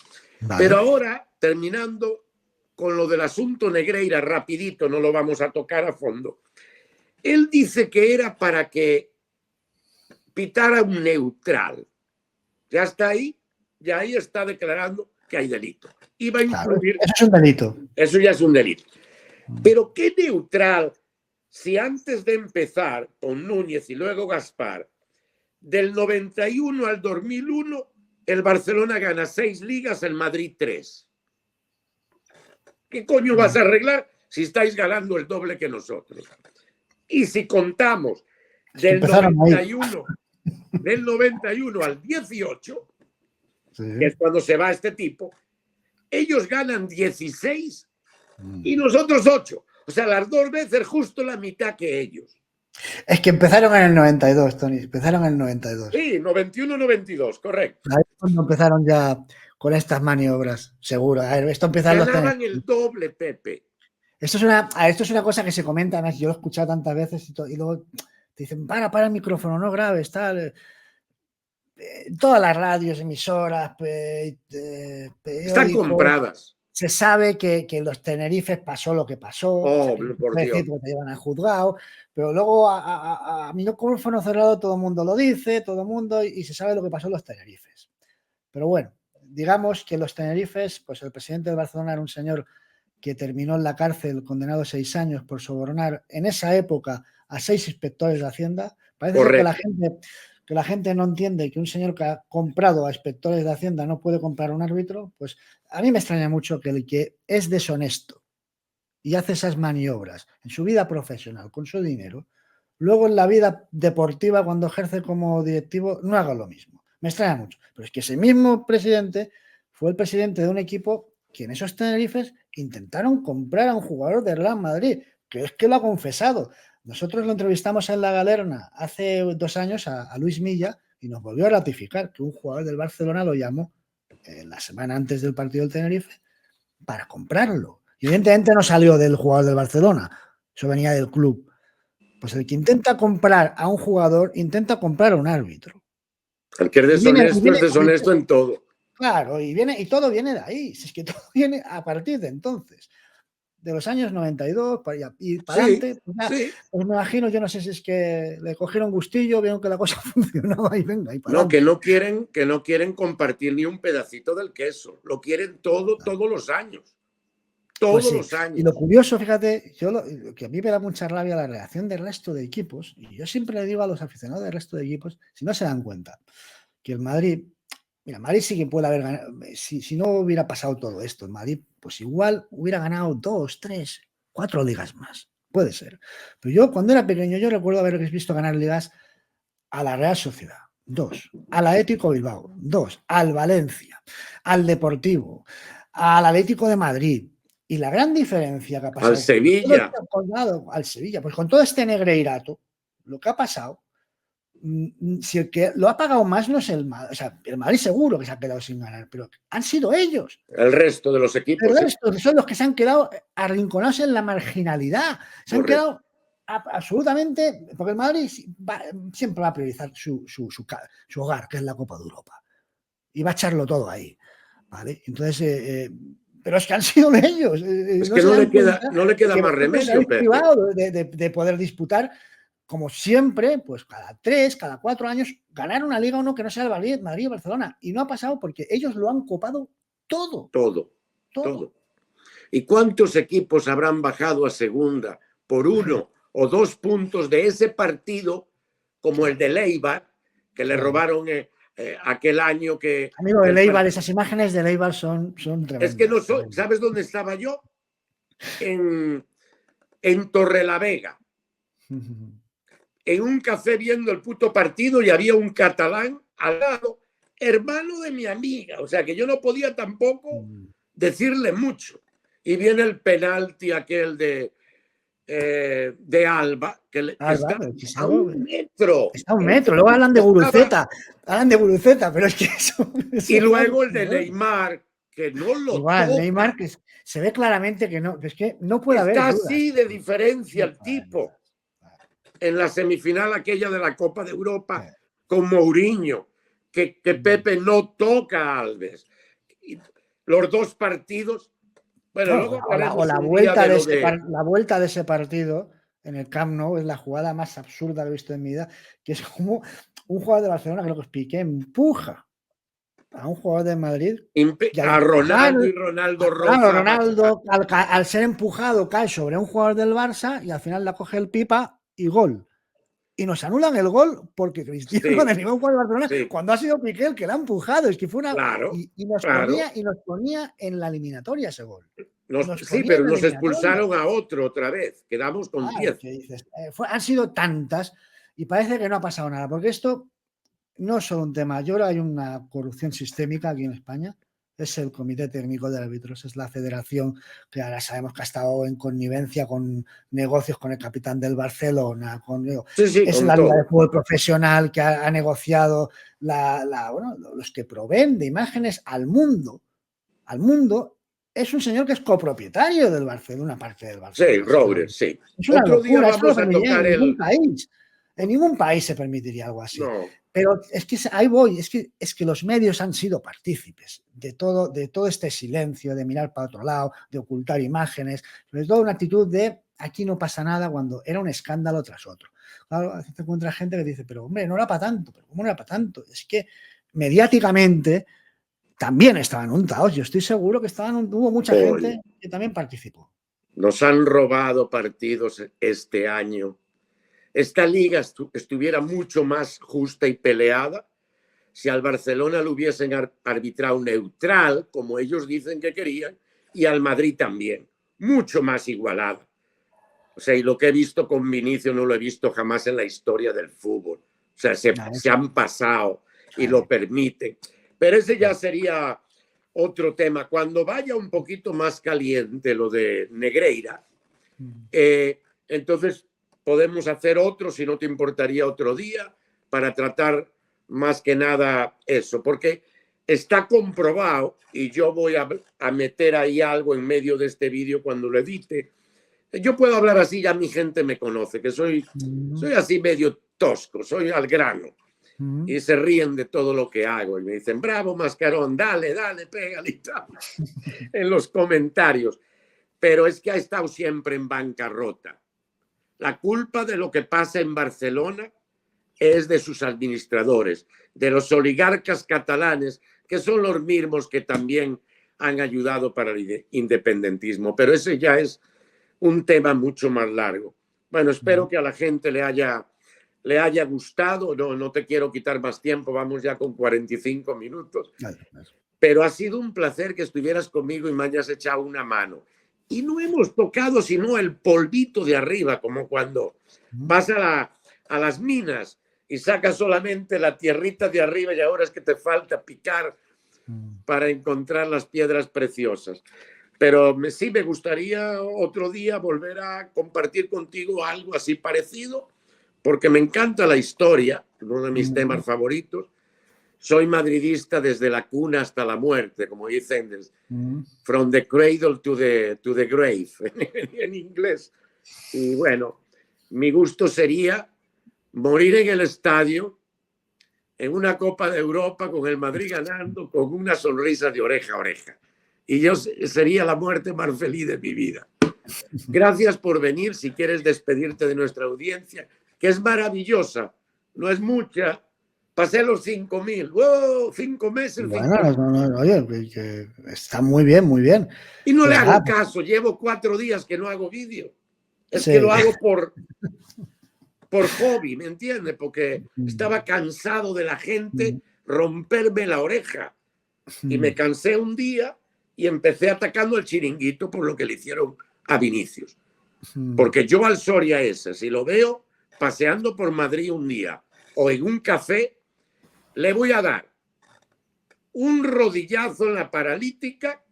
Pero ahora, terminando con lo del asunto Negreira, rapidito, no lo vamos a tocar a fondo. Él dice que era para que pitara un neutral. Ya está ahí, ya ahí está declarando que hay delito. Iba a incluir... Eso es un delito. Eso ya es un delito. Pero ¿qué neutral si antes de empezar con Núñez y luego Gaspar, del 91 al 2001, el Barcelona gana 6 ligas, el Madrid 3? ¿Qué coño vas a arreglar si estáis ganando el doble que nosotros? Y si contamos del 91 al 18, que es cuando se va este tipo, ellos ganan 16 y nosotros 8. O sea, las 2 veces justo la mitad que ellos. Es que empezaron en el 92, Tony. Empezaron en el 92. Sí, 91-92, correcto. Ahí es cuando empezaron ya con estas maniobras, seguro. A ver, esto empieza ganaban el doble, Pepe. Esto es una cosa que se comenta, además, yo lo he escuchado tantas veces y luego te dicen, para el micrófono, no grabes, tal. Todas las radios, emisoras, están compradas. Se sabe que los Tenerifes pasó lo que pasó, por Dios. Porque te llevan al juzgado, pero luego a micrófono cerrado todo el mundo lo dice, todo el mundo, y se sabe lo que pasó en los Tenerifes. Pero bueno, digamos que los Tenerifes, pues el presidente del Barcelona era un señor que terminó en la cárcel condenado a 6 años por sobornar en esa época a 6 inspectores de Hacienda. Parece que la gente no entiende que un señor que ha comprado a inspectores de Hacienda no puede comprar un árbitro. Pues a mí me extraña mucho que el que es deshonesto y hace esas maniobras en su vida profesional con su dinero, luego en la vida deportiva, cuando ejerce como directivo, no haga lo mismo. Me extraña mucho. Pero es que ese mismo presidente fue el presidente de un equipo que en esos Tenerifes intentaron comprar a un jugador del Real Madrid, que es que lo ha confesado. Nosotros lo entrevistamos en La Galerna hace 2 años a Luis Milla y nos volvió a ratificar que un jugador del Barcelona lo llamó la semana antes del partido del Tenerife para comprarlo. Y evidentemente no salió del jugador del Barcelona, eso venía del club. Pues el que intenta comprar a un jugador, intenta comprar a un árbitro. El que es deshonesto es deshonesto en todo. Claro, y todo viene de ahí. Si es que todo viene a partir de entonces. de los años 92 y para Sí, adelante, pues, sí. pues me imagino, yo no sé si es que le cogieron gustillo, vieron que la cosa funcionaba y venga, y para No, adelante. que no quieren compartir ni un pedacito del queso. Lo quieren todo, todos los años. Pues Todos sí, los y lo años. curioso, fíjate, lo que a mí me da mucha rabia la reacción del resto de equipos, y yo siempre le digo a los aficionados del resto de equipos, si no se dan cuenta, que el Madrid, mira, Madrid sí que puede haber ganado, si no hubiera pasado todo esto, el Madrid, pues igual hubiera ganado 2, 3, 4 ligas más, puede ser. Pero yo cuando era pequeño, yo recuerdo haber visto ganar ligas a la Real Sociedad, 2, al Atlético Bilbao, 2, al Valencia, al Deportivo, al Atlético de Madrid. Y la gran diferencia que ha Al pasado con todo Sevilla. este colgado al Sevilla, pues con todo este Negreirato, lo que ha pasado, si el que lo ha pagado más no es el Madrid, o sea, el Madrid seguro que se ha quedado sin ganar, pero han sido ellos. El resto de los El equipos. resto son los que se han quedado arrinconados en la marginalidad. Se han Correcto. quedado absolutamente, porque el Madrid siempre va a priorizar su hogar, que es la Copa de Europa, y va a echarlo todo ahí, ¿vale? Entonces, pero es que han sido ellos, Es no que se dan no le cuenta de queda que más vosotros remedio, habéis Pepe. privado de poder disputar, como siempre, pues cada 3, cada 4 años, ganar una liga o no que no sea el Madrid o Barcelona, y no ha pasado porque ellos lo han copado todo, Todo, todo. todo. ¿Y cuántos equipos habrán bajado a segunda por 1 o 2 puntos de ese partido, como el de Leibar, que le Claro. robaron aquel año Amigo que de el Leibar, esas imágenes de Leibar son Es que no tremendas. soy, ¿sabes dónde estaba yo? En Torrelavega, en un café viendo el puto partido y había un catalán al lado, hermano de mi amiga, o sea que yo no podía tampoco decirle mucho. Y viene el penalti aquel de Alba, que está a 1 metro. Está a 1 metro, luego Enfrente hablan de Guruceta, pero es que eso y es algo luego el de Neymar, que no lo igual, Neymar, toca. que se ve claramente que no, es que no puede haber Está dudas. así de diferencia No el puede haber tipo. dudas. En la semifinal aquella de la Copa de Europa Sí. con Mourinho, que Pepe no toca a Alves. Y los 2 partidos, bueno, Bueno, luego o hablaremos la un día vuelta de de lo de... la vuelta de ese partido en el Camp Nou es la jugada más absurda que he visto en mi vida, que es como un jugador de Barcelona, creo que es Piqué, empuja a un jugador de Madrid y al a empujar, Ronaldo y Ronaldo claro, roza a Bachar. Ronaldo, al ser empujado, cae sobre un jugador del Barça y al final la coge el Pipa y gol. Y nos anulan el gol porque Cristiano Sí, derribó un jugador de Barcelona sí, cuando ha sido Piqué el que la ha empujado. Es que fue una. claro, Y claro. nos ponía en la eliminatoria ese gol. Nos Sí, ponía pero en la nos eliminatoria. expulsaron a otro otra vez. Quedamos con Ah, 10. ¿qué dices? Han sido tantas y parece que no ha pasado nada, porque esto no es solo un tema. Yo creo que hay una corrupción sistémica aquí en España. Es el Comité Técnico de Árbitros, es la federación que ahora sabemos que ha estado en connivencia con negocios con el capitán del Barcelona, Sí, sí, es con la Liga de todo. Fútbol Profesional que ha negociado bueno, los que proveen de imágenes al mundo. Al mundo es un señor que es copropietario del Barcelona, una parte del Sí, Barcelona. Robert, sí. Es una Otro día locura, eso no lo vamos a permitiría en tocar ningún el... país. En ningún país se permitiría algo así. No, Pero es que ahí voy, es que los medios han sido partícipes de todo este silencio, de mirar para otro lado, de ocultar imágenes, sobre todo una actitud de aquí no pasa nada cuando era un escándalo tras otro. Claro, te encuentras gente que dice, pero hombre, no era para tanto, pero ¿cómo no era para tanto? Es que mediáticamente también estaban untados, yo estoy seguro que hubo mucha hoy gente que también participó. nos han robado partidos este año. Esta liga estuviera mucho más justa y peleada si al Barcelona lo hubiesen arbitrado neutral, como ellos dicen que querían, y al Madrid también, mucho más igualada. O sea, y lo que he visto con Vinicius no lo he visto jamás en la historia del fútbol. O sea, se han pasado y lo permiten. Pero ese ya sería otro tema. Cuando vaya un poquito más caliente lo de Negreira, entonces podemos hacer otro, si no te importaría otro día, para tratar más que nada eso, porque está comprobado, y yo voy a meter ahí algo en medio de este vídeo cuando lo edite. Yo puedo hablar así, ya mi gente me conoce, que soy así medio tosco, soy al grano. Y se ríen de todo lo que hago y me dicen, bravo, Mascarón, dale, dale, pégale y tal, en los comentarios. pero es que ha estado siempre en bancarrota. La culpa de lo que pasa en Barcelona es de sus administradores, de los oligarcas catalanes, que son los mismos que también han ayudado para el independentismo. Pero ese ya es un tema mucho más largo. Bueno, espero que a la gente le haya gustado. No te quiero quitar más tiempo, vamos ya con 45 minutos. Pero ha sido un placer que estuvieras conmigo y me hayas echado una mano. Y no hemos tocado sino el polvito de arriba, como cuando vas a las minas y sacas solamente la tierrita de arriba y ahora es que te falta picar para encontrar las piedras preciosas. Pero sí me gustaría otro día volver a compartir contigo algo así parecido, porque me encanta la historia, uno de mis temas favoritos. Soy madridista desde la cuna hasta la muerte, como dicen, from the cradle to the grave, en inglés. Y bueno, mi gusto sería morir en el estadio, en una Copa de Europa, con el Madrid ganando, con una sonrisa de oreja a oreja. Y yo sería la muerte más feliz de mi vida. Gracias por venir. Si quieres despedirte de nuestra audiencia, que es maravillosa, no es mucha. Pasé los 5.000. ¡Wow! 5 meses. Bueno, oye, que está muy bien, muy bien. Y no Pues le hago nada, caso. Llevo 4 días que no hago vídeo. Es sí. que lo hago por hobby, ¿me entiendes? Porque estaba cansado de la gente romperme la oreja. Y me cansé un día y empecé atacando al Chiringuito por lo que le hicieron a Vinicius. Porque yo al Soria ese, si lo veo paseando por Madrid un día o en un café, le voy a dar un rodillazo en la paralítica,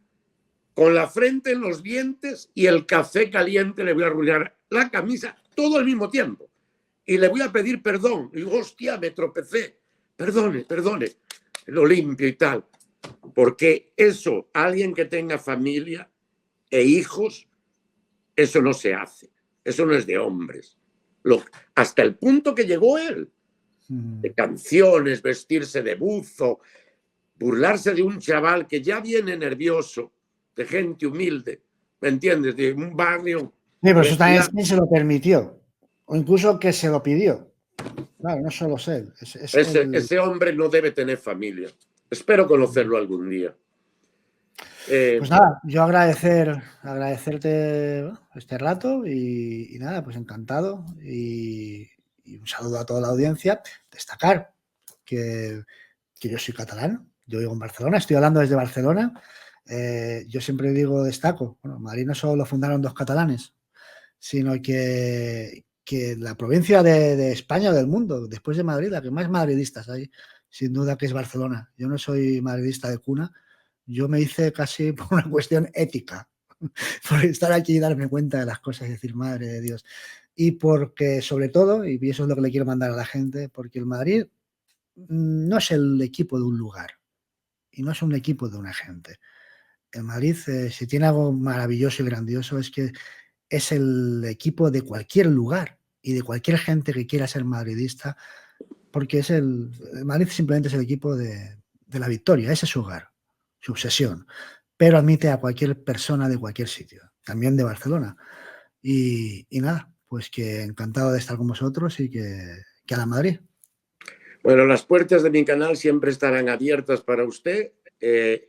con la frente en los dientes y el café caliente le voy a arruinar la camisa todo al mismo tiempo. Y le voy a pedir perdón. Y digo, hostia, me tropecé. Perdone, lo limpio y tal. Porque eso, alguien que tenga familia e hijos, eso no se hace. Eso no es de hombres. Hasta el punto que llegó él. De canciones, vestirse de buzo, burlarse de un chaval que ya viene nervioso, de gente humilde, ¿me entiendes? De un barrio. Sí, pero eso también es quien se lo permitió, o incluso que se lo pidió. Claro, no solo él. Ese hombre no debe tener familia. Espero conocerlo algún día. Pues nada, yo agradecerte este rato y nada, pues encantado y un saludo a toda la audiencia. Destacar que yo soy catalán, yo vivo en Barcelona, estoy hablando desde Barcelona. Yo siempre destaco, bueno, Madrid no solo lo fundaron 2 catalanes, sino que la provincia de España o del mundo, después de Madrid, la que más madridistas hay, sin duda que es Barcelona. Yo no soy madridista de cuna, yo me hice casi por una cuestión ética, por estar aquí y darme cuenta de las cosas y decir, madre de Dios. Y porque, sobre todo, y eso es lo que le quiero mandar a la gente, porque el Madrid no es el equipo de un lugar y no es un equipo de una gente. El Madrid, si tiene algo maravilloso y grandioso, es que es el equipo de cualquier lugar y de cualquier gente que quiera ser madridista, porque el Madrid simplemente es el equipo de la victoria, ese es su hogar, su obsesión, pero admite a cualquier persona de cualquier sitio, también de Barcelona. Y nada, pues que encantado de estar con vosotros y que a la Madrid. Bueno, las puertas de mi canal siempre estarán abiertas para usted.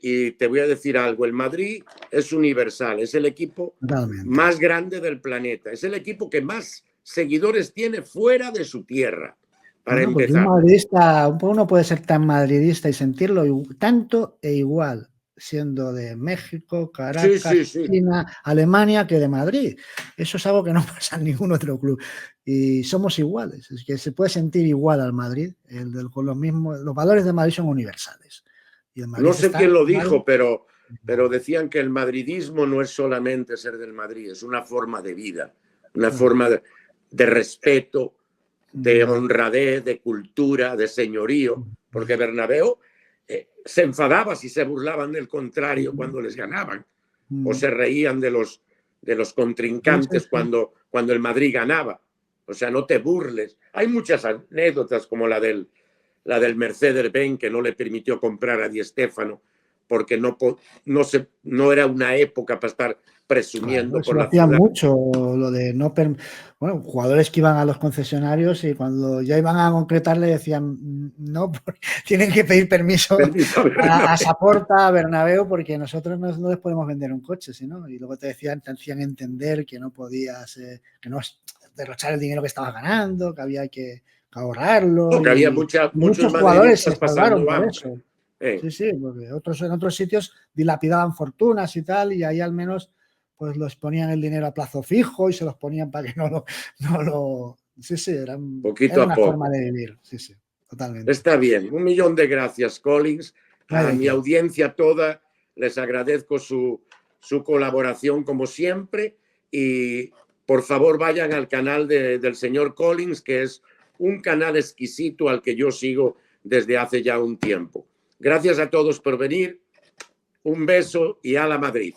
Y te voy a decir algo, el Madrid es universal, es el equipo más grande del planeta, es el equipo que más seguidores tiene fuera de su tierra, para empezar. Uno puede ser tan madridista y sentirlo tanto e igual, siendo de México, Caracas, China, Alemania, que de Madrid. Eso es algo que no pasa en ningún otro club. Y somos iguales, es que se puede sentir igual al Madrid, con los mismos, los valores de Madrid son universales. No sé quién lo dijo, pero decían que el madridismo no es solamente ser del Madrid, es una forma de vida, una forma de respeto, de honradez, de cultura, de señorío, porque Bernabéu se enfadaba si se burlaban del contrario cuando les ganaban, o se reían de los contrincantes cuando el Madrid ganaba. O sea, no te burles. Hay muchas anécdotas como la del Mercedes-Benz, que no le permitió comprar a Di Stéfano porque no era una época para estar presumiendo Claro, eso por lo la hacían ciudad. mucho, lo de no... Bueno, jugadores que iban a los concesionarios y cuando ya iban a concretar le decían no, tienen que pedir permiso Permiso, a Saporta, a Bernabéu, porque nosotros no les podemos vender un coche, ¿no? Y luego te hacían entender que no podías, que no derrochar el dinero que estabas ganando, que había que ahorrarlo. No, que había Y muchos jugadores se madridistas salvaron pasando por hambre. eso. Sí, porque en otros sitios dilapidaban fortunas y tal, y ahí al menos pues los ponían el dinero a plazo fijo y se los ponían para que no lo... Sí, era Poquito a una poco. forma de vivir, sí, totalmente. Está bien. 1.000.000 de gracias, Collins. A mi qué. audiencia toda les agradezco su colaboración como siempre y por favor vayan al canal del señor Collins, que es un canal exquisito al que yo sigo desde hace ya un tiempo. Gracias a todos por venir. Un beso y a la Madrid.